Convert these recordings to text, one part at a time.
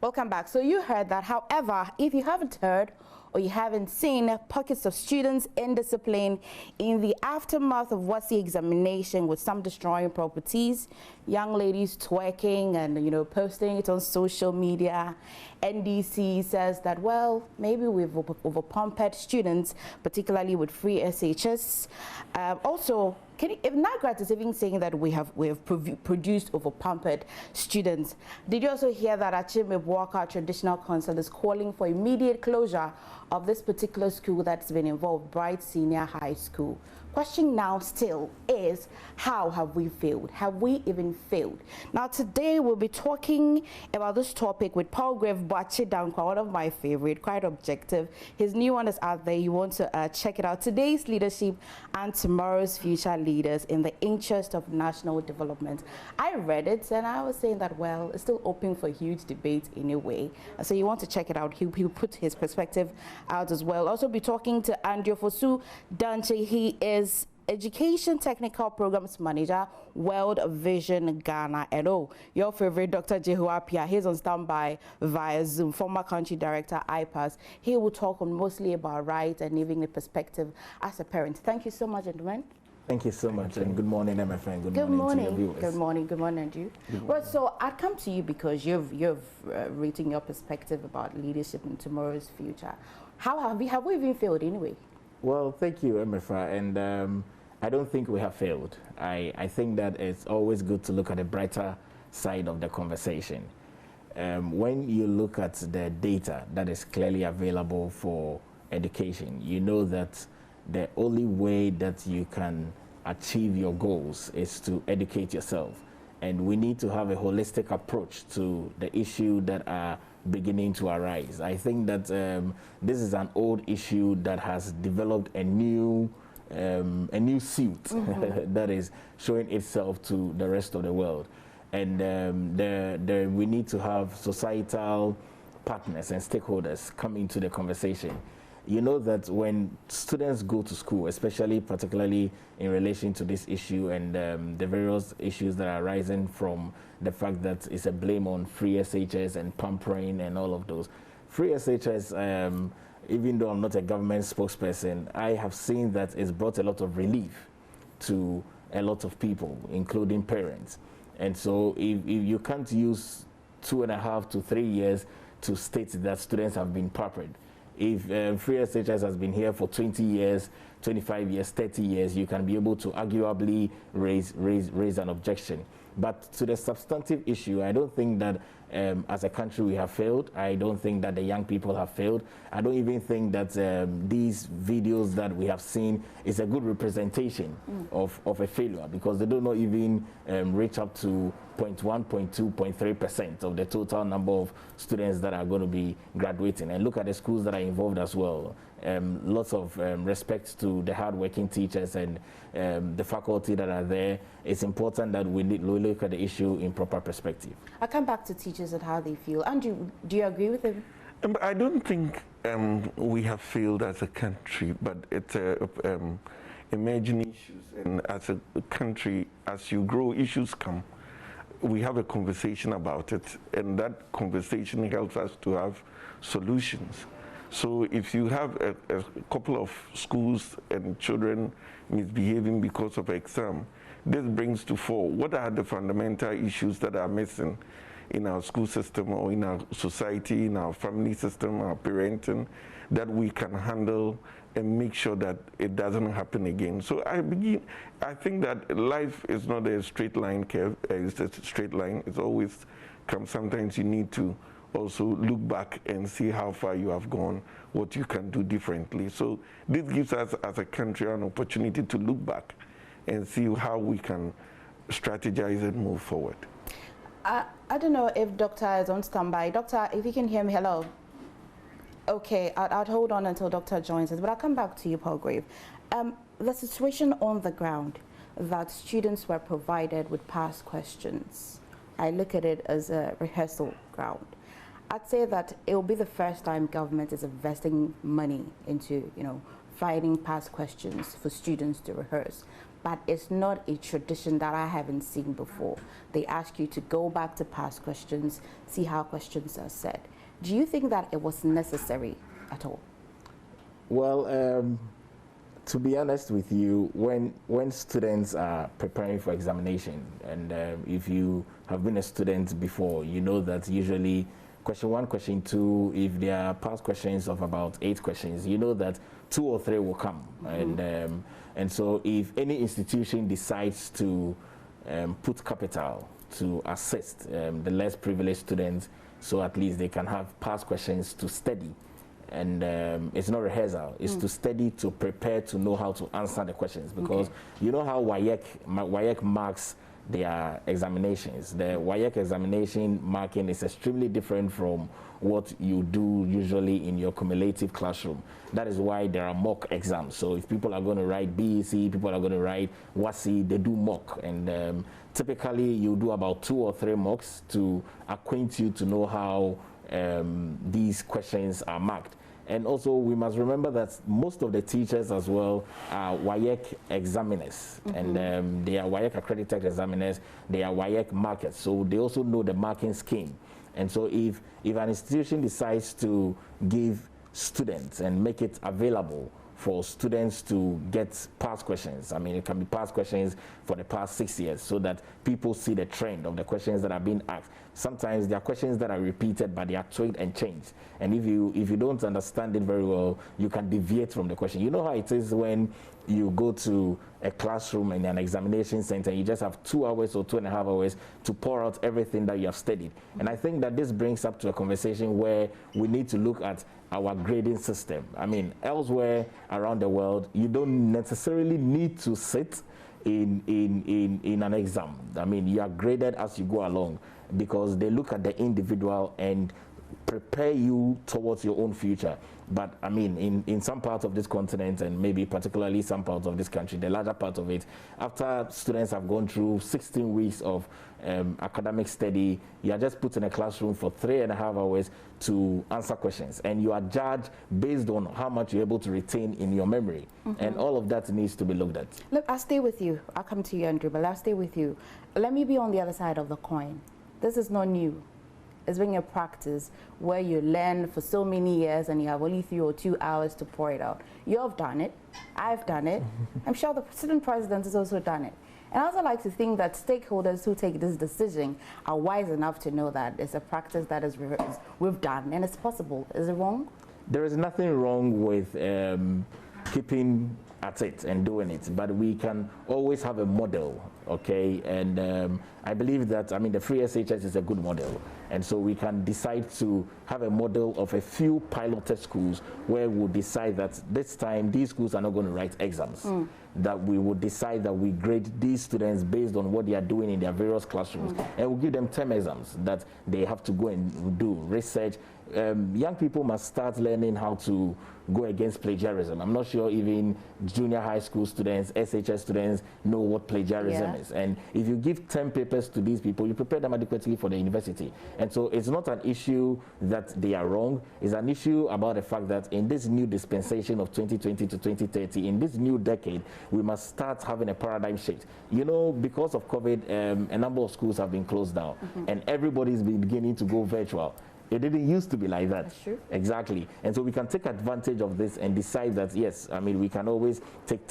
Welcome back. So you heard that. However, if you haven't heard or you haven't seen, pockets of students indiscipline in the aftermath of what's the examination, with some destroying properties, young ladies twerking and posting it on social media. NDC says that, well, maybe we've overpumped students, particularly with free SHS. Also, Nagrat is even saying that we have produced overpumped students. Did you also hear that Achime Boakye Traditional Council is calling for immediate closure of this particular school that's been involved, Bright Senior High School? Question now still is, how have we failed? Have we even failed? Now today we'll be talking about this topic with Palgrave Boakye-Danquah, one of my favorite, quite objective. His new one is out there. You want to check it out. Today's leadership and tomorrow's future leaders in the interest of national development. I read it and I was saying that, well, it's still open for huge debate in a way. So you want to check it out. He'll put his perspective out as well. Also be talking to Kandifo. He is Education Technical Programs Manager, World Vision Ghana. And your favorite Dr. Jehuapia, he's on standby via Zoom, former country director, IPAS. He will talk on mostly about rights and living the perspective as a parent. Thank you so much, gentlemen. Thank you so much, and good morning, MFN. Good morning to your viewers. Good morning, and you. Well, so I come to you because you've written your perspective about leadership in tomorrow's future. How have we even failed anyway? Well, thank you, MFA, and I don't think we have failed. I think that it's always good to look at the brighter side of the conversation. When you look at the data that is clearly available for education, you know that the only way that you can achieve your goals is to educate yourself. And we need to have a holistic approach to the issue that are beginning to arise. I think that this is an old issue that has developed a new suit that is showing itself to the rest of the world. And we need to have societal partners and stakeholders come into the conversation. You know that when students go to school, particularly in relation to this issue and the various issues that are arising from the fact that it's a blame on free SHS and pampering and all of those. Free SHS, even though I'm not a government spokesperson, I have seen that it's brought a lot of relief to a lot of people, including parents. And so if you can't use 2.5 to 3 years to state that students have been pampered, if free SHS has been here for 20 years, 25 years, 30 years, you can be able to arguably raise an objection. But to the substantive issue, I don't think that as a country we have failed. I don't think that the young people have failed. I don't even think that these videos that we have seen is a good representation of a failure, because they do not even reach up to 0.1, 0.2, 0.3% of the total number of students that are going to be graduating. And look at the schools that are involved as well. Lots of respect to the hard-working teachers and the faculty that are there. It's important that we look at the issue in proper perspective. I'll come back to teachers and how they feel. Andrew, do you agree with him? I don't think we have failed as a country, but it's emerging issues. And as a country, as you grow, issues come. We have a conversation about it, and that conversation helps us to have solutions. So if you have a couple of schools and children misbehaving because of exam, this brings to fore what are the fundamental issues that are missing in our school system or in our society, in our family system, our parenting, that we can handle and make sure that it doesn't happen again. So I think that life is not a straight line curve, it's a straight line. It's always come. Sometimes you need to also look back and see how far you have gone, what you can do differently. So this gives us as a country an opportunity to look back and see how we can strategize and move forward. I don't know if Doctor is on standby. Doctor, if you can hear me, hello. Okay, I'll hold on until Doctor joins us, but I'll come back to you, Palgrave. The situation on the ground, that students were provided with past questions, I look at it as a rehearsal ground. I'd say that it will be the first time government is investing money into, finding past questions for students to rehearse. but it's not a tradition that I haven't seen before. They ask you to go back to past questions, see how questions are said. Do you think that it was necessary at all? Well, to be honest with you, when students are preparing for examination, and if you have been a student before, you know that usually question 1, question 2, if there are past questions of about 8 questions, you know that 2 or 3 will come. And so if any institution decides to put capital to assist the less privileged students, so at least they can have past questions to study. And it's not rehearsal, it's to study, to prepare, to know how to answer the questions. Because you know how WAEC marks their examinations. The WAEC examination marking is extremely different from what you do usually in your cumulative classroom. That is why there are mock exams. So if people are going to write BEC, people are going to write WASI, they do mock. And typically you do about 2 or 3 mocks to acquaint you to know how these questions are marked. And also we must remember that most of the teachers as well are WAEC examiners, and they are WAEC accredited examiners, they are WAEC markers, so they also know the marking scheme. And so if an institution decides to give students and make it available for students to get past questions, I mean, it can be past questions for the past 6 years, so that people see the trend of the questions that are being asked. Sometimes there are questions that are repeated, but they are tweaked and changed. And if you don't understand it very well, you can deviate from the question. You know how it is when you go to a classroom in an examination center, you just have 2 hours or 2.5 hours to pour out everything that you have studied. And I think that this brings up to a conversation where we need to look at our grading system. I mean, elsewhere around the world, you don't necessarily need to sit in an exam. I mean, you are graded as you go along, because they look at the individual and prepare you towards your own future. But I mean, in some parts of this continent, and maybe particularly some parts of this country, the larger part of it, after students have gone through 16 weeks of academic study, you are just put in a classroom for 3.5 hours to answer questions, and you are judged based on how much you're able to retain in your memory. And all of that needs to be looked at. Look, I'll stay with you. I'll come to you, Andrew, but I'll stay with you. Let me be on the other side of the coin. This is not new. It's been a practice where you learn for so many years and you have only 3 or 2 hours to pour it out. You have done it. I've done it. I'm sure the student president has also done it. And I also like to think that stakeholders who take this decision are wise enough to know that it's a practice that we've done and it's possible. Is it wrong? There is nothing wrong with keeping at it and doing it, but we can always have a model, okay? And I believe that, I mean, the free SHS is a good model, and so we can decide to have a model of a few piloted schools where we'll decide that this time these schools are not going to write exams, that we would decide that we grade these students based on what they are doing in their various classrooms, and we'll give them term exams that they have to go and do research. Young people must start learning how to go against plagiarism. I'm not sure even junior high school students, SHS students know what plagiarism is. And if you give 10 papers to these people, you prepare them adequately for the university. And so it's not an issue that they are wrong. It's an issue about the fact that in this new dispensation of 2020 to 2030, in this new decade, we must start having a paradigm shift. You know, because of COVID, a number of schools have been closed down, and everybody's been beginning to go virtual. It didn't used to be like that. That's true. Exactly. And so we can take advantage of this and decide that, yes, I mean, we can always take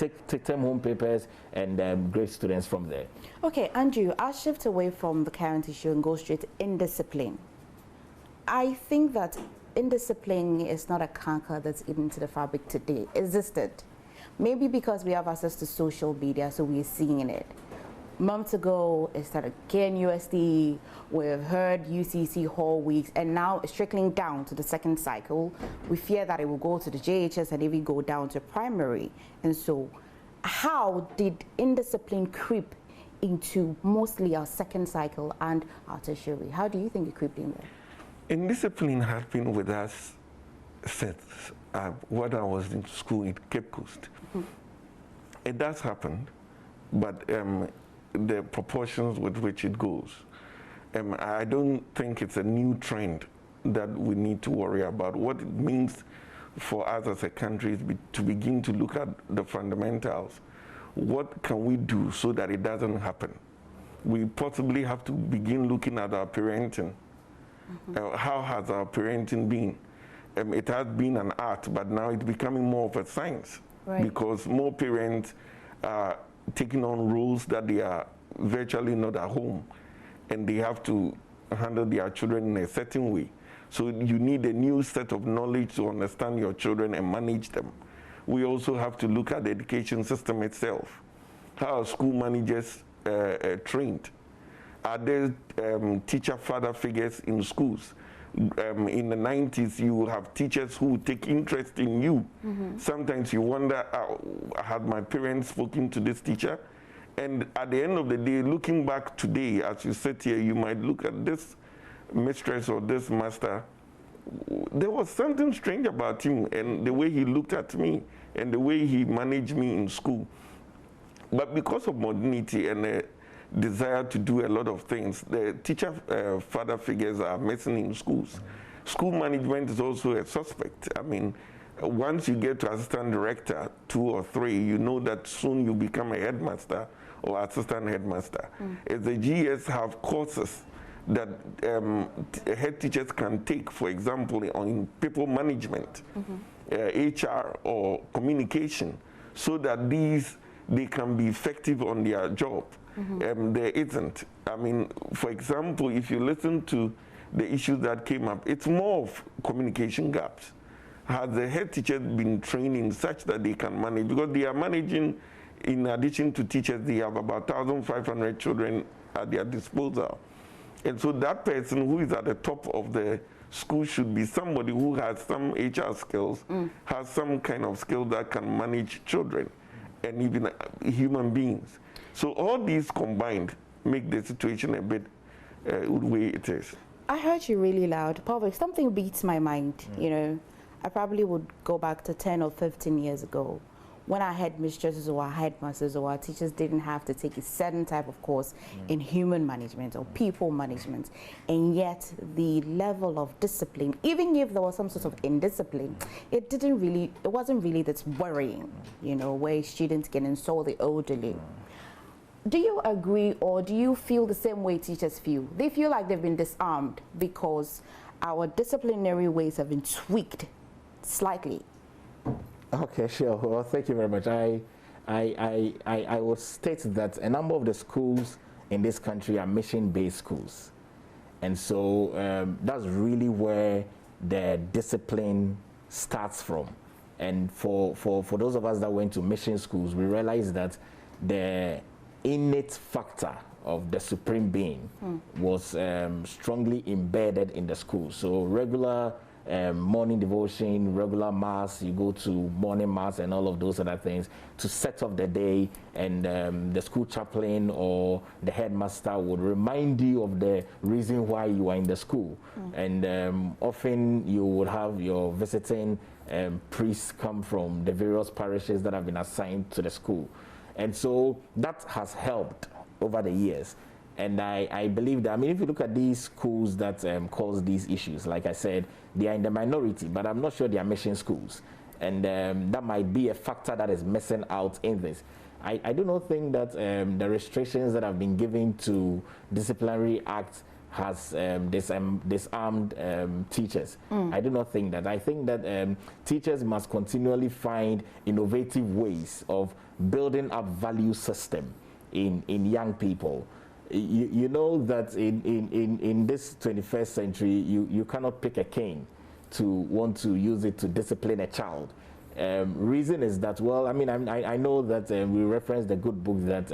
them home papers and grade students from there. Okay, Andrew, I'll shift away from the current issue and go straight to indiscipline. I think that indiscipline is not a canker that's eaten into the fabric today. Existed. Maybe because we have access to social media, so we're seeing it. Months ago, it started KNUST, we've heard UCC Hall Weeks, and now it's trickling down to the second cycle. We fear that it will go to the JHS and even go down to primary. And so, how did indiscipline creep into mostly our second cycle and our tertiary? How do you think it crept in there? Indiscipline has been with us since when I was in school in Cape Coast. It does happen, but the proportions with which it goes. I don't think it's a new trend that we need to worry about. What it means for us as a country is to begin to look at the fundamentals what can we do so that it doesn't happen? We possibly have to begin looking at our parenting. How has our parenting been? It has been an art, but now it's becoming more of a science, because more parents are taking on roles that they are virtually not at home, and they have to handle their children in a certain way. So you need a new set of knowledge to understand your children and manage them. We also have to look at the education system itself. How are school managers trained? Are there teacher father figures in schools? In the 90s, you have teachers who take interest in you. Sometimes you wonder, had my parents spoken to this teacher? And at the end of the day, looking back today, as you sit here, you might look at this mistress or this master. There was something strange about him and the way he looked at me and the way he managed me in school. But because of modernity and the desire to do a lot of things, the teacher father figures are missing in schools. School management is also a suspect. I mean, once you get to assistant director 2 or 3, you know that soon you become a headmaster or assistant headmaster. As the GS have courses that head teachers can take, for example, on people management, HR or communication, so that they can be effective on their job. There isn't. I mean, for example, if you listen to the issues that came up, it's more of communication gaps. Has the head teacher been training such that they can manage? Because they are managing, in addition to teachers, they have about 1,500 children at their disposal. And so that person who is at the top of the school should be somebody who has some HR skills, has some kind of skill that can manage children and even human beings. So all these combined make the situation a bit the way it is. I heard you really loud. Probably something beats my mind, you know. I probably would go back to 10 or 15 years ago when our headmistresses or our headmasters or our teachers didn't have to take a certain type of course in human management or people management. And yet the level of discipline, even if there was some sort of indiscipline, it wasn't really that worrying, you know, where students can insult the elderly. Do you agree, or do you feel the same way teachers feel? They feel like they've been disarmed because our disciplinary ways have been tweaked slightly. Okay, sure. Well, thank you very much. I will state that a number of the schools in this country are mission-based schools. And so that's really where the discipline starts from. And for those of us that went to mission schools, we realized that the innate factor of the supreme being was strongly embedded in the school. So regular morning devotion, regular mass, you go to morning mass and all of those other things to set up the day, and the school chaplain or the headmaster would remind you of the reason why you are in the school. And often you would have your visiting priests come from the various parishes that have been assigned to the school. And so that has helped over the years. And I believe that, I mean, if you look at these schools that cause these issues, like I said, they are in the minority, but I'm not sure they are mission schools. And that might be a factor that is missing out in this. I do not think that the restrictions that have been given to disciplinary acts has disarmed teachers. I do not think that. I think that teachers must continually find innovative ways of building up value system in young people. You know that in this 21st century, you cannot pick a cane to want to use it to discipline a child. Reason is that, well, I mean, I know that we reference the good book that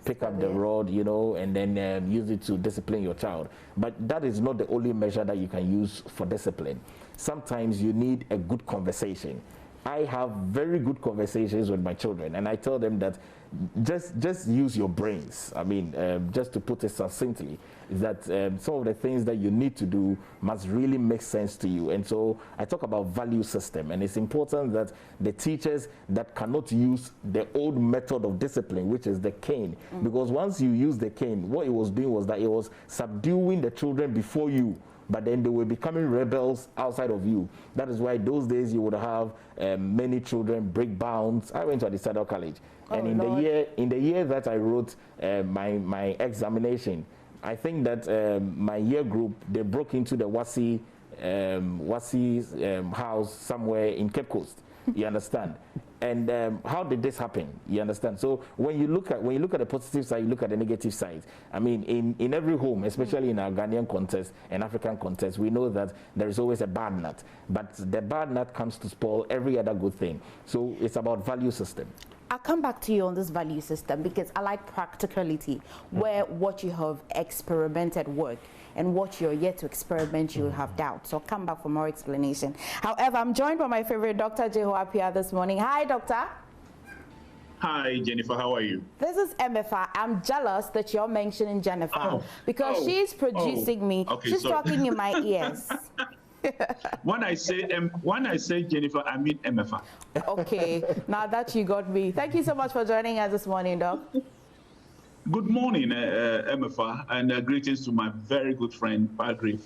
pick up the rod, you know, and then use it to discipline your child. But that is not the only measure that you can use for discipline. Sometimes you need a good conversation. I have very good conversations with my children, and I tell them that just use your brains. I mean, just to put it succinctly, is that some of the things that you need to do must really make sense to you. And so I talk about value system, and it's important that the teachers that cannot use the old method of discipline, which is the cane, because once you use the cane, what it was doing was that it was subduing the children before you but then they were becoming rebels outside of you. That is why those days you would have many children break bounds. I went to the Saddle College, and in the year that I wrote my examination, I think that my year group, they broke into the Wasi's house somewhere in Cape Coast. You understand? And how did this happen? You understand? So when you look at the positive side, you look at the negative side. I mean, in every home, especially in our Ghanaian context and African context, we know that there is always a bad nut. But the bad nut comes to spoil every other good thing. So it's about value system. I'll come back to you on this value system because I like practicality, where what you have experimented work and what you're yet to experiment, you'll have doubt. So I'll come back for more explanation. However, I'm joined by my favorite Dr. Jeho Appiah this morning. Hi, doctor. Hi, Jennifer. How are you? This is Emefa. I'm jealous that you're mentioning Jennifer because she's producing me. Okay, she's talking in my ears. When I say Jennifer, I mean Emefa. Okay, now that you got me. Thank you so much for joining us this morning, Doc. Good morning, Emefa, and greetings to my very good friend, Palgrave.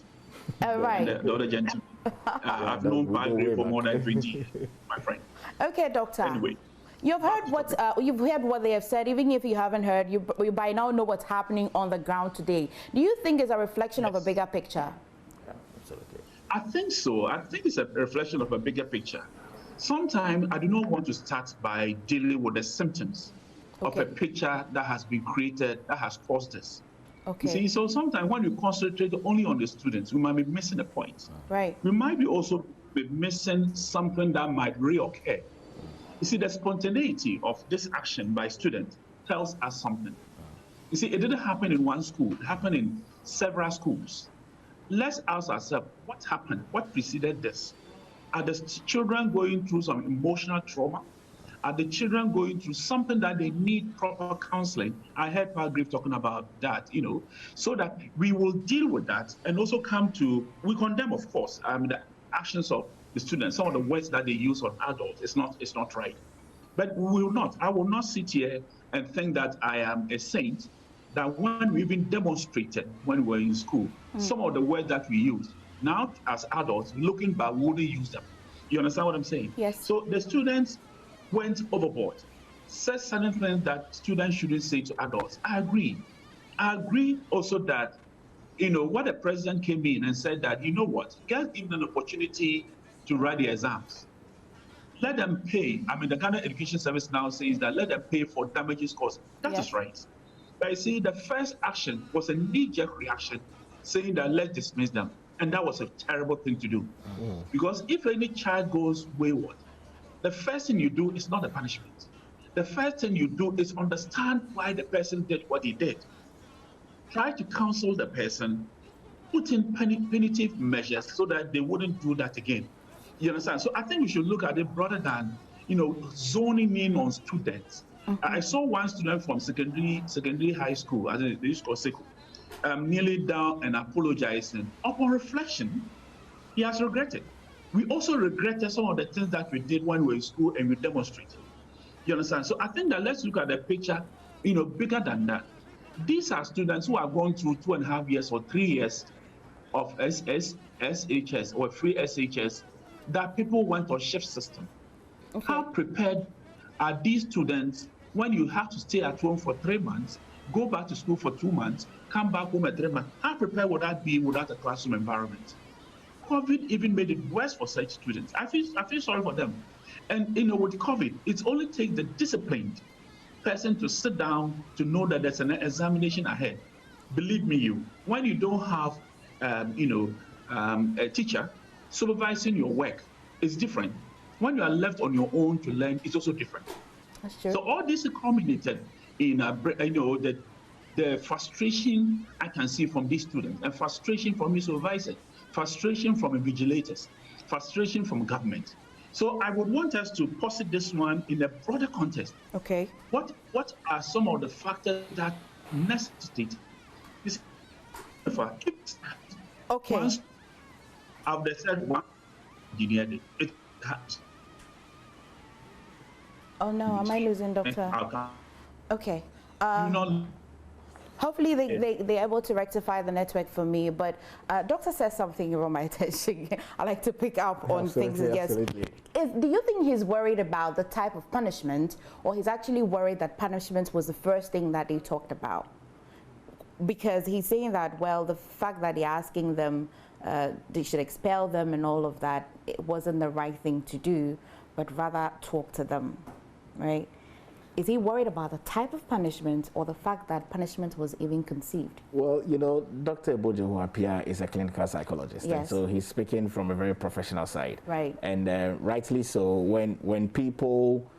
Right. The other gentleman. I've known Palgrave for more than 20 years, my friend. Okay, doctor. Anyway. You've heard what they have said. Even if you haven't heard, you by now know what's happening on the ground today. Do you think it's a reflection of a bigger picture? Yeah, absolutely. I think so. I think it's a reflection of a bigger picture. Sometimes I do not want to start by dealing with the symptoms of a picture that has been created, that has caused this. Okay. You see, so sometimes when we concentrate only on the students, we might be missing the point. Right. We might be also be missing something that might reoccur. You see, the spontaneity of this action by students tells us something. You see, it didn't happen in one school. It happened in several schools. Let's ask ourselves, what happened? What preceded this? Are the children going through some emotional trauma? Are the children going through something that they need proper counseling? I heard Palgrave talking about that, so that we will deal with that and also we condemn, of course, the actions of the students, some of the words that they use on adults. It's not right. But I will not sit here and think that I am a saint, that when we even demonstrated when we were in school, some of the words that we used, now as adults, looking back, we wouldn't use them. You understand what I'm saying? Yes. So the students went overboard, said certain things that students shouldn't say to adults. I agree. I agree also that, what the president came in and said that, girls given an opportunity to write the exams. Let them pay. I mean, the Ghana Education Service now says that let them pay for damages caused. That is right. But you see, the first action was a knee-jerk reaction saying that let's dismiss them. And that was a terrible thing to do. Because if any child goes wayward, the first thing you do is not a punishment. The first thing you do is understand why the person did what he did. Try to counsel the person, put in punitive measures so that they wouldn't do that again. You understand? So I think we should look at it rather than, zoning in on students. I saw one student from secondary high school, as they used to call Seku, kneeling down and apologizing. Upon reflection, he has regretted. We also regretted some of the things that we did when we were in school and we demonstrated. You understand? So I think that let's look at the picture, bigger than that. These are students who are going through 2.5 years or 3 years of SHS or free SHS that people went on shift system. Okay. How prepared are these students when you have to stay at home for 3 months, go back to school for 2 months, come back home at 3 months? How prepared would that be without a classroom environment? COVID even made it worse for such students. I feel sorry for them. And with COVID, it only takes the disciplined person to sit down to know that there's an examination ahead. Believe me, when you don't have a teacher supervising your work, it's different. When you are left on your own to learn, it's also different. That's true. So all this is culminated in the frustration I can see from these students, and frustration from his supervisors, frustration from invigilators, frustration from government. So I would want us to posit this one in a broader context. Okay. What are some of the factors that necessitate this? Okay. Once I've said one engineer, it has. Oh no, am I losing doctor? Okay. Hopefully they're able to rectify the network for me. But Doctor says something on my attention. I like to pick up on things. Yes. Absolutely. Do you think he's worried about the type of punishment, or he's actually worried that punishment was the first thing that they talked about? Because he's saying that, well, the fact that they're asking them they should expel them and all of that, it wasn't the right thing to do, but rather talk to them, right? Is he worried about the type of punishment or the fact that punishment was even conceived? Well, you know, Dr. Boakye-Danquah is a clinical psychologist, yes. And so he's speaking from a very professional side. Right. And rightly so, when people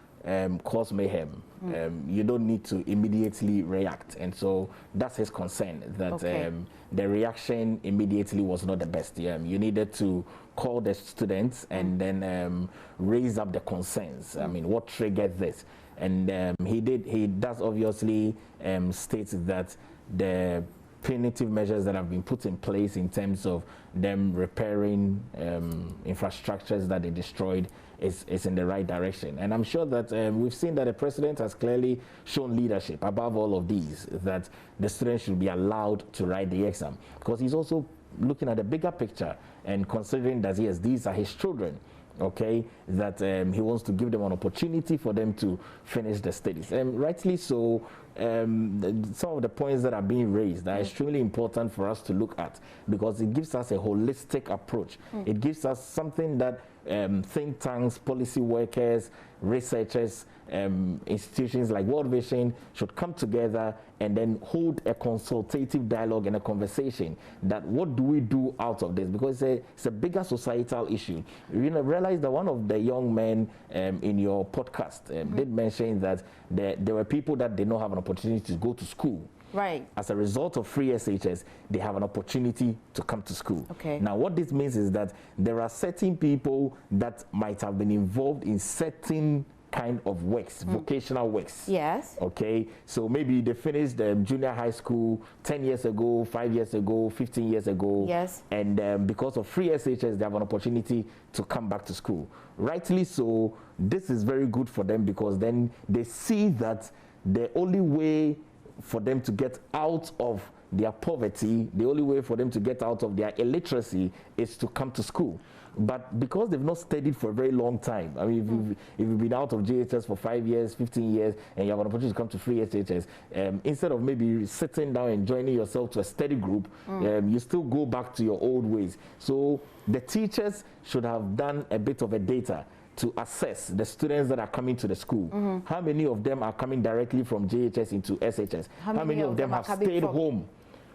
cause mayhem, you don't need to immediately react. And so that's his concern, that the reaction immediately was not the best. You needed to call the students and then raise up the concerns. I mean, what triggered this? And he does obviously state that the punitive measures that have been put in place in terms of them repairing infrastructures that they destroyed is in the right direction. And I'm sure that we've seen that the president has clearly shown leadership above all of these, that the students should be allowed to write the exam, because he's also looking at the bigger picture and considering that, yes, these are his children, okay, that he wants to give them an opportunity for them to finish the studies. And rightly so, some of the points that are being raised are extremely important for us to look at, because it gives us a holistic approach. It gives us something that think tanks, policy workers, researchers, institutions like World Vision should come together and then hold a consultative dialogue and a conversation that what do we do out of this, because it's a bigger societal issue. You know, realize that one of the young men in your podcast did mention that there were people that did not have an opportunity to go to school. Right. As a result of free SHS, they have an opportunity to come to school. Okay. Now, what this means is that there are certain people that might have been involved in certain kind of works, vocational works. Yes. Okay. So maybe they finished junior high school 10 years ago, 5 years ago, 15 years ago. Yes. And because of free SHS, they have an opportunity to come back to school. Rightly so, this is very good for them, because then they see that the only way for them to get out of their poverty, the only way for them to get out of their illiteracy is to come to school. But because they've not studied for a very long time, I mean, if you've been out of JHS for 5 years, 15 years, and you have an opportunity to come to free SHS, instead of maybe sitting down and joining yourself to a study group, you still go back to your old ways. So the teachers should have done a bit of a data to assess the students that are coming to the school. How many of them are coming directly from JHS into SHS? How many of them have stayed home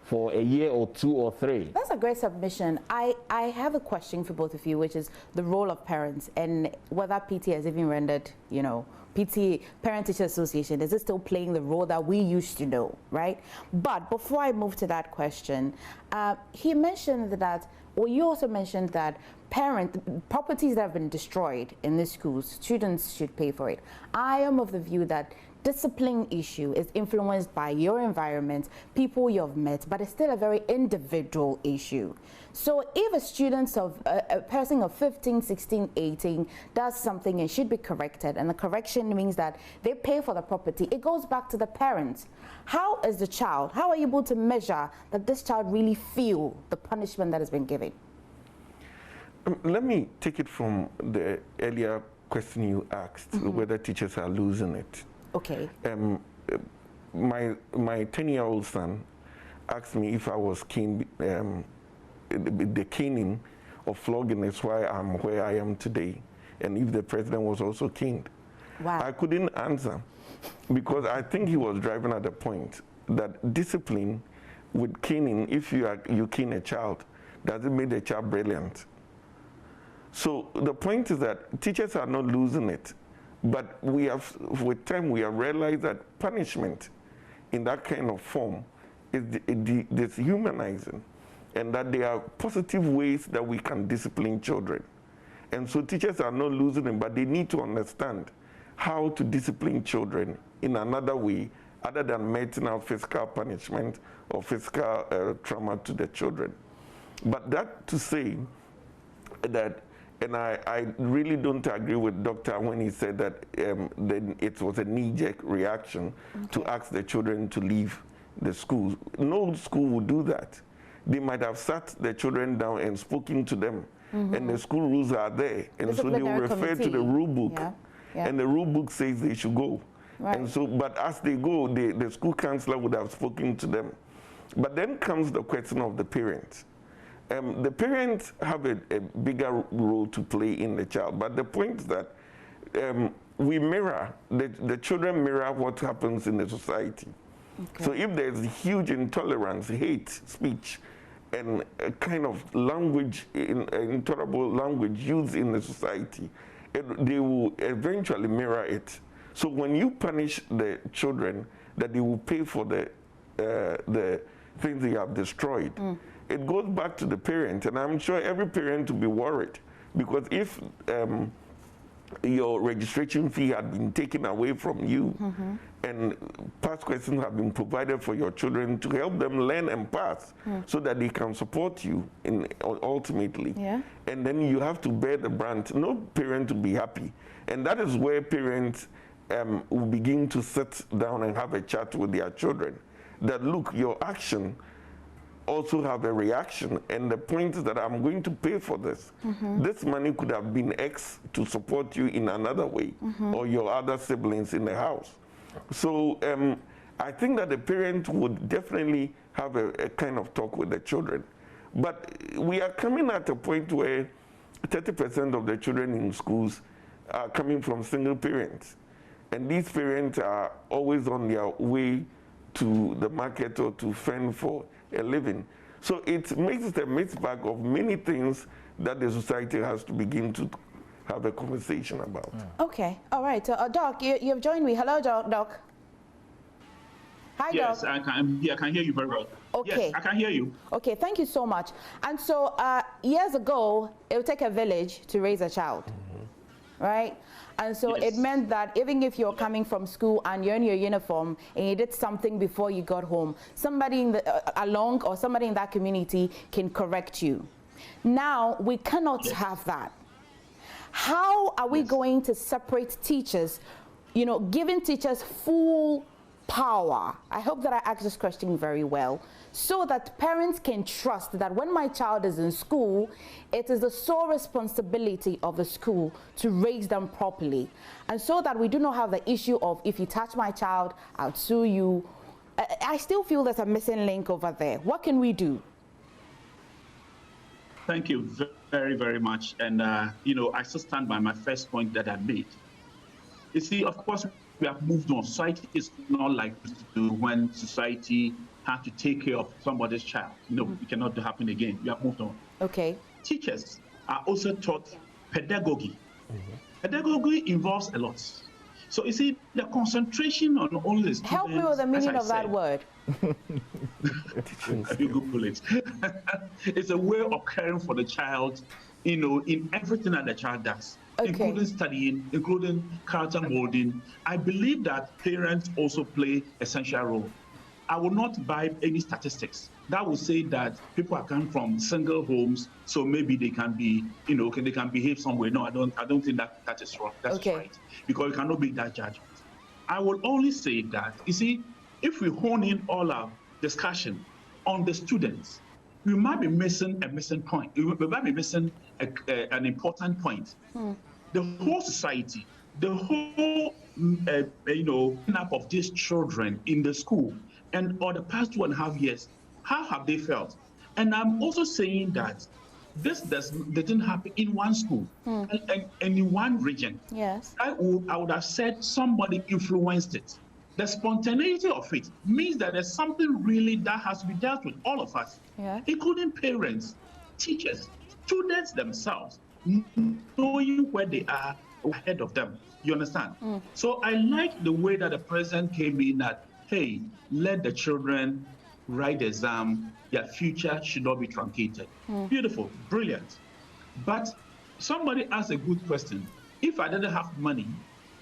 for a year or 2 or 3? That's a great submission. I have a question for both of you, which is the role of parents and whether PT has even rendered, you know, PT, Parent Teacher Association, is it still playing the role that we used to know, right? But before I move to that question, he mentioned that, or you also mentioned that properties that have been destroyed in the schools, students should pay for it. I am of the view that discipline issue is influenced by your environment, people you've met, but it's still a very individual issue. So if a person of 15, 16, 18 does something and should be corrected, and the correction means that they pay for the property, it goes back to the parents. How is the child, how are you able to measure that this child really feel the punishment that has been given? Let me take it from the earlier question you asked, whether teachers are losing it. Okay. My 10-year-old son asked me if I was keen, the caning or flogging is why I'm where I am today, and if the president was also caned. Wow. I couldn't answer, because I think he was driving at the point that discipline with caning, if you cane a child, doesn't make the child brilliant. So the point is that teachers are not losing it, but with time we have realized that punishment in that kind of form is dehumanizing, and that there are positive ways that we can discipline children. And so teachers are not losing it, but they need to understand how to discipline children in another way other than meting out physical punishment or physical trauma to the children. But that to say that, and I really don't agree with Doctor when he said that then it was a knee-jerk reaction to ask the children to leave the schools. No school would do that. They might have sat the children down and spoken to them, and the school rules are there, and so they will refer to the rule book, and the rule book says they should go. Right. And so, but as they go, the school counselor would have spoken to them. But then comes the question of the parents. The parents have a bigger role to play in the child, but the point is that we mirror, the children mirror what happens in the society. Okay. So if there's huge intolerance, hate speech, and a kind of language, intolerable language used in the society, they will eventually mirror it. So when you punish the children, that they will pay for the things they have destroyed, it goes back to the parent, and I'm sure every parent will be worried, because if your registration fee had been taken away from you, and past questions have been provided for your children to help them learn and pass, so that they can support you ultimately. Yeah. And then you have to bear the brunt. No parent will be happy. And that is where parents will begin to sit down and have a chat with their children. That, look, your action also have a reaction, and the point is that I'm going to pay for this. This money could have been X to support you in another way, or your other siblings in the house. So I think that the parent would definitely have a kind of talk with the children. But we are coming at a point where 30% of the children in schools are coming from single parents. And these parents are always on their way to the market or to fend for a living. So it makes it a mixed bag of many things that the society has to begin to have a conversation about. Okay, all right. Doc, you've joined me. Hello, Doc. Hi, yes, Doc. I can hear you very well. Okay. Yes, I can hear you. Okay, thank you so much. And so years ago, it would take a village to raise a child, right? And so it meant that even if you're coming from school and you're in your uniform and you did something before you got home, somebody in the, or somebody in that community can correct you. Now, we cannot have that. How are we going to separate teachers, you know, giving teachers full power? I hope that I asked this question very well, so that parents can trust that when my child is in school, it is the sole responsibility of the school to raise them properly. And so that we do not have the issue of, if you touch my child, I'll sue you. I still feel there's a missing link over there. What can we do? Thank you very, very much. And, you know, I still stand by my first point that I made. You see, of course, we have moved on. Society is not like when society had to take care of somebody's child. No, it cannot happen again. We have moved on. Okay. Teachers are also taught pedagogy. Pedagogy involves a lot. So you see, the concentration on only the students. Help me with the meaning of that word. You Google it. It's a way of caring for the child, you know, in everything that the child does. Okay. Including studying, including character molding. I believe that parents also play essential role. I will not buy any statistics that will say that people are coming from single homes, so maybe they can be, you know, they can behave somewhere. No, I don't think that is wrong. That's right, because you cannot make that judgment. I will only say that, you see, if we hone in all our discussion on the students, we might be missing a missing point. We might be missing an important point. The whole society, the whole, you know, up of these children in the school, and for the past 2.5 years, how have they felt? And I'm also saying that this didn't happen in one school and in one region. Yes, I would have said somebody influenced it. The spontaneity of it means that there's something really that has to be dealt with, all of us, including parents, teachers, students themselves, knowing where they are ahead of them. You understand? So I like the way that the president came in that, hey, let the children write the exam, their future should not be truncated. Beautiful, brilliant. But somebody asked a good question. If I didn't have money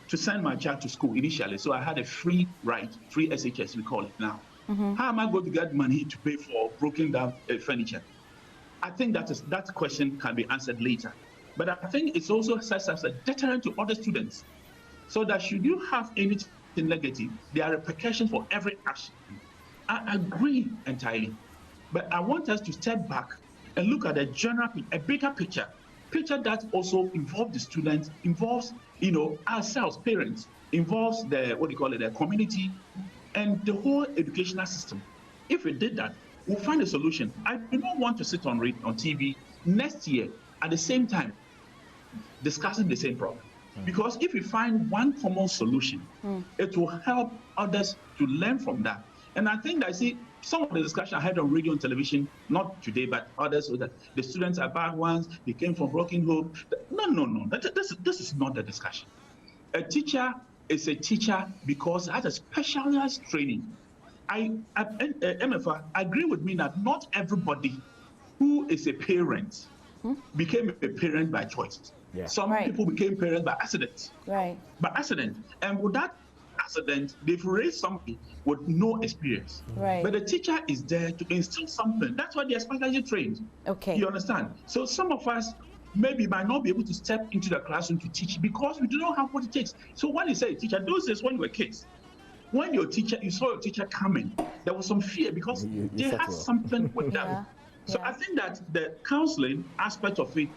to send my child to school initially, so I had a free ride, free SHS, we call it now, how am I going to get money to pay for broken down furniture? I think that question can be answered later. But I think it's also serves as a deterrent to other students, so that should you have anything negative, there are repercussions for every action. I agree entirely. But I want us to step back and look at a general, a bigger picture that also involves the students, involves, ourselves, parents, involves the, what do you call it, the community, and the whole educational system. If we did that, we'll find a solution. I do not want to sit on TV next year at the same time discussing the same problem. Because if we find one common solution, it will help others to learn from that. And I think that, some of the discussion I heard on radio and television, not today, but others, that the students are bad ones, they came from broken home. No. This is not the discussion. A teacher is a teacher because it has a specialized training. MFA, agree with me that not everybody who is a parent became a parent by choice. Yeah. Some people became parents by accident. Right. By accident. And with that accident, they've raised something with no experience. Right. But the teacher is there to instill something. That's why they're specially trained. Okay. You understand? So some of us maybe might not be able to step into the classroom to teach because we do not have what it takes. So when you say teacher, those days when you were kids, when you saw your teacher coming, there was some fear because they had something with them. So I think that the counseling aspect of it,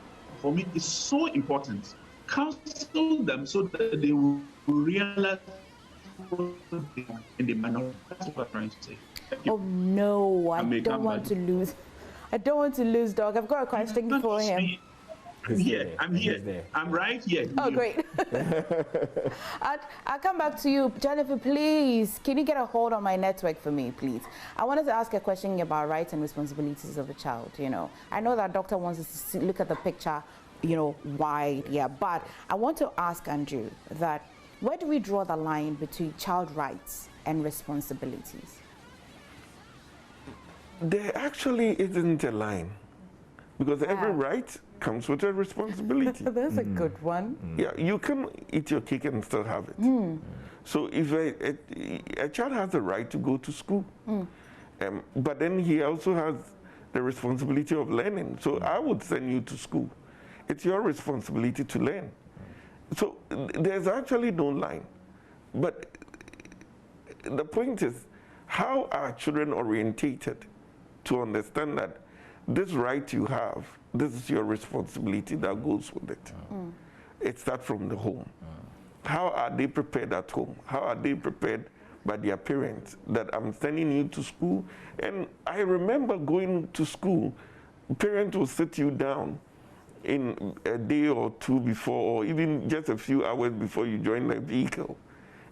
for me, is so important. Counsel them so that they will realize in the minority. That's what I'm trying to say. Oh no, I don't want to lose. I don't want to lose, Doc. I've got a question for him. I'm here. I'm right here. Oh, great. I'll come back to you. Jennifer, please, can you get a hold on my network for me, please? I wanted to ask a question about rights and responsibilities of a child, I know that doctor wants us to look at the picture, wide, but I want to ask Andrew that where do we draw the line between child rights and responsibilities? There actually isn't a line because every right comes with a responsibility. That's a good one. Yeah, you can eat your cake and still have it. So if a child has the right to go to school, but then he also has the responsibility of learning. So I would send you to school. It's your responsibility to learn. So there's actually no line. But the point is, how are children orientated to understand that this right you have, this is your responsibility that goes with it. It starts from the home. How are they prepared at home? How are they prepared by their parents that I'm sending you to school? And I remember going to school, parents will sit you down in a day or two before, or even just a few hours before you join the vehicle,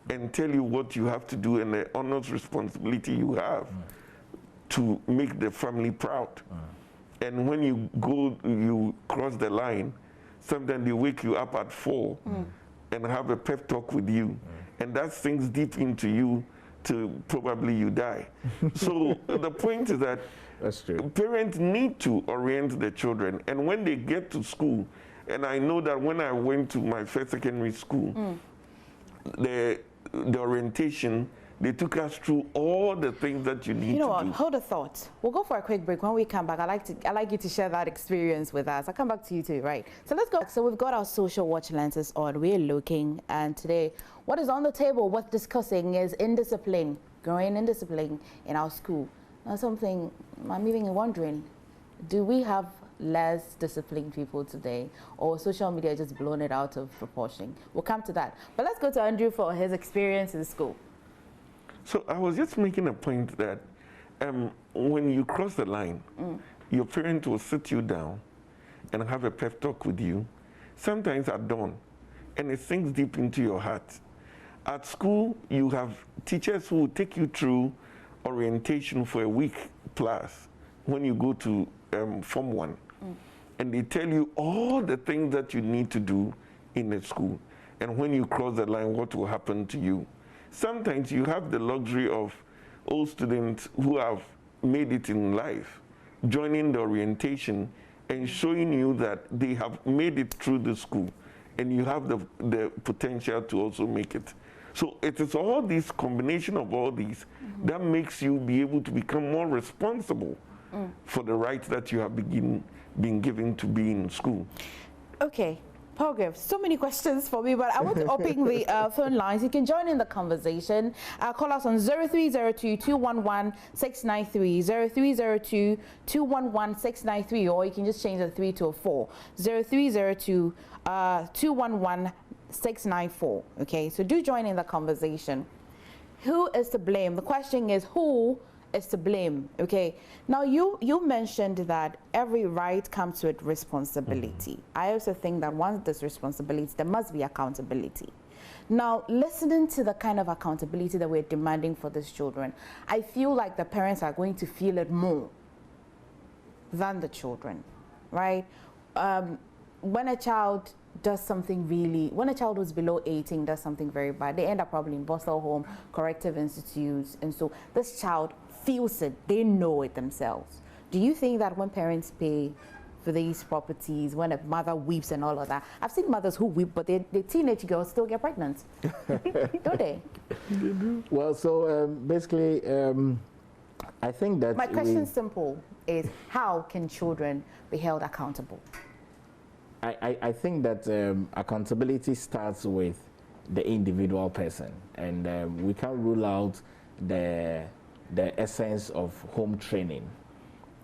and tell you what you have to do and the honors responsibility you have to make the family proud. And when you cross the line, sometimes they wake you up at 4 and have a pep talk with you. And that sinks deep into you till probably you die. So the point is that that's true. Parents need to orient the children. And when they get to school, and I know that when I went to my first secondary school, the orientation, they took us through all the things that you need to do. You know what? Hold a thought. We'll go for a quick break. When we come back, I'd like you to share that experience with us. I'll come back to you too, right? So let's go. So we've got our social watch lenses on. We're looking, and today, what is on the table worth discussing is indiscipline, growing indiscipline in our school. Now, something I'm even wondering: do we have less disciplined people today, or social media just blown it out of proportion? We'll come to that. But let's go to Andrew for his experience in school. So I was just making a point that when you cross the line, your parent will sit you down and have a pep talk with you, sometimes at dawn, and it sinks deep into your heart. At school, you have teachers who will take you through orientation for a week plus when you go to Form 1. And they tell you all the things that you need to do in the school. And when you cross the line, what will happen to you? Sometimes you have the luxury of old students who have made it in life, joining the orientation and showing you that they have made it through the school, and you have the potential to also make it. So it is all this combination of all these that makes you be able to become more responsible for the rights that you have been given to be in school. Okay. Palgrave, so many questions for me, but I want to open the phone lines. You can join in the conversation. Call us on 0302-211-693, 0302-211-693, or you can just change the 3 to a 4, 0302-211-694. Okay, so do join in the conversation. Who is to blame? The question is, who is to blame? Okay, now you mentioned that every right comes with responsibility. I also think that once there's responsibility, there must be accountability. Now, listening to the kind of accountability that we're demanding for these children, I feel like the parents are going to feel it more than the children, right? When a child does something when a child who's below 18 does something very bad, they end up probably in foster home, corrective institutes, and so this child feels it, they know it themselves. Do you think that when parents pay for these properties, when a mother weeps and all of that, I've seen mothers who weep, but the teenage girls still get pregnant, don't they? Well, so basically, I think that my question is simple, is how can children be held accountable? I think that accountability starts with the individual person, and we can't rule out the essence of home training.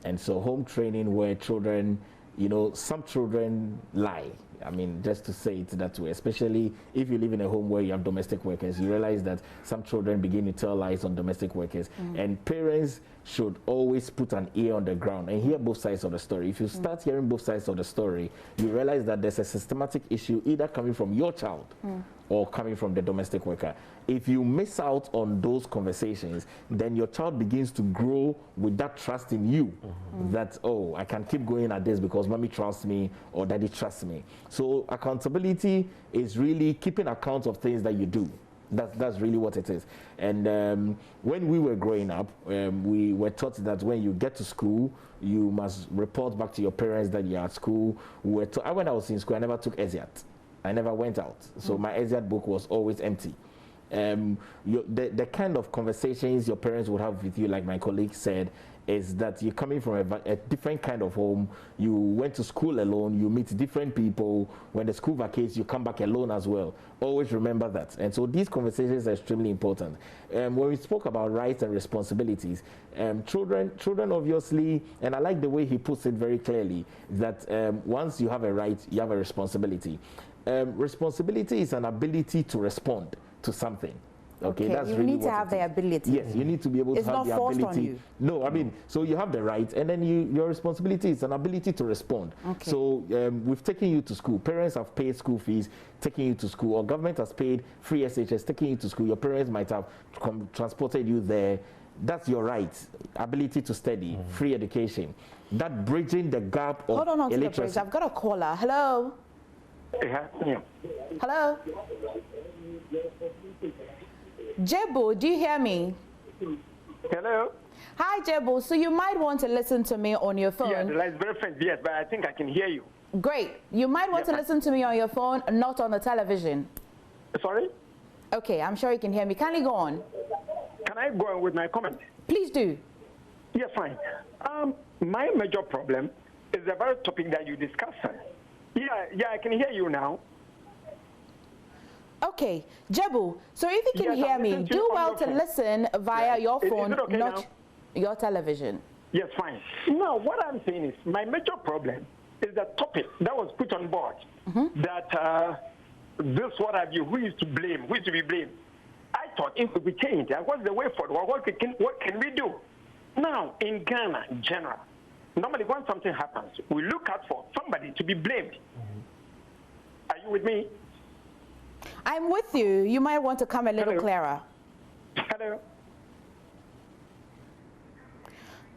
And so home training where children, you know, some children lie. I mean, just to say it that way, especially if you live in a home where you have domestic workers, you realize that some children begin to tell lies on domestic workers. And parents should always put an ear on the ground and hear both sides of the story. If you start hearing both sides of the story, you realize that there's a systematic issue either coming from your child or coming from the domestic worker. If you miss out on those conversations, then your child begins to grow with that trust in you that, oh, I can keep going at this because mommy trusts me or daddy trusts me. So accountability is really keeping account of things that you do. That's really what it is. And when we were growing up, we were taught that when you get to school, you must report back to your parents that you're at school. When I was in school, I never took ESIAT. I never went out. So my ESIAT book was always empty. The kind of conversations your parents would have with you, like my colleague said, is that you're coming from a different kind of home. You went to school alone, you meet different people. When the school vacates, you come back alone as well. Always remember that. And so these conversations are extremely important. When we spoke about rights and responsibilities, children obviously, and I like the way he puts it very clearly, that once you have a right, you have a responsibility. Responsibility is an ability to respond to something. Okay, that's you really need to have the ability. Yes, you need to be able to have the ability. It's not forced on you. No, I mean, so you have the right, and then your responsibility is an ability to respond. Okay. So we've taken you to school. Parents have paid school fees, taking you to school, or government has paid free SHS, taking you to school. Your parents might have transported you there. That's your right, ability to study, free education. That bridging the gap of Hold on to illiteracy. the bridge. I've got a caller. Hello. Yeah. Hello. Jebu, do you hear me? Hello? Hi, Jebu. So you might want to listen to me on your phone. Yeah, the line is very faint, yes, but I think I can hear you. Great. You might want to listen to me on your phone, not on the television. Sorry? Okay, I'm sure you can hear me. Kindly go on. Can I go on with my comment? Please do. Yes, fine. My major problem is the very topic that you discussed. Yeah, I can hear you now. Okay, Jebu, so if you can hear me, do well to listen via your phone, okay not now? your television. Yes, fine. Now, what I'm saying is my major problem is the topic that was put on board, that this, what have you, who is to blame, who is to be blamed. I thought it would be changed. What's the way forward? What can we do? Now, in Ghana, in general, normally when something happens, we look out for somebody to be blamed. Are you with me? I'm with you. You might want to come a little clearer. Hello?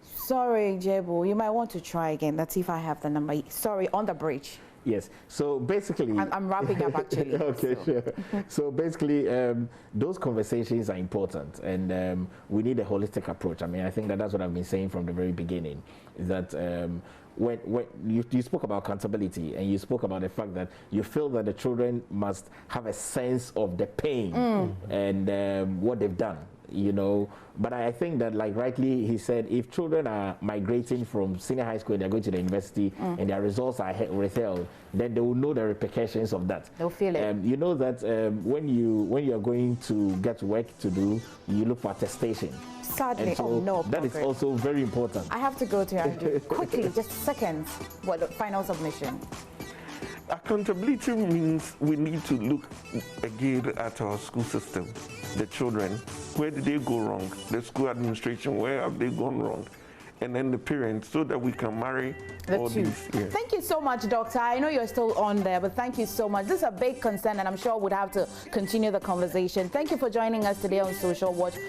Sorry, Jebu. You might want to try again. Let's see if I have the number. Sorry, on the bridge. Yes. So basically, I'm wrapping up actually. Okay, so. Sure. So basically, those conversations are important, and we need a holistic approach. I mean, I think that's what I've been saying from the very beginning. Is that when you spoke about accountability, and you spoke about the fact that you feel that the children must have a sense of the pain and what they've done. you know. But I think that, like rightly he said, if children are migrating from senior high school, they're going to the university, and their results are withheld, then they will know the repercussions of that. They'll feel it. You know that when you are going to get work to do, you look for attestation. Sadly, And so oh no, that is Palgrave. also very important. I have to go to Andrew quickly, just seconds. What the final submission? Accountability means we need to look again at our school system, the children. Where did they go wrong? The school administration, where have they gone wrong? And then the parents, so that we can marry all these. Yeah. Thank you so much, Doctor. I know you're still on there, but thank you so much. This is a big concern, and I'm sure we'd have to continue the conversation. Thank you for joining us today on Social Watch.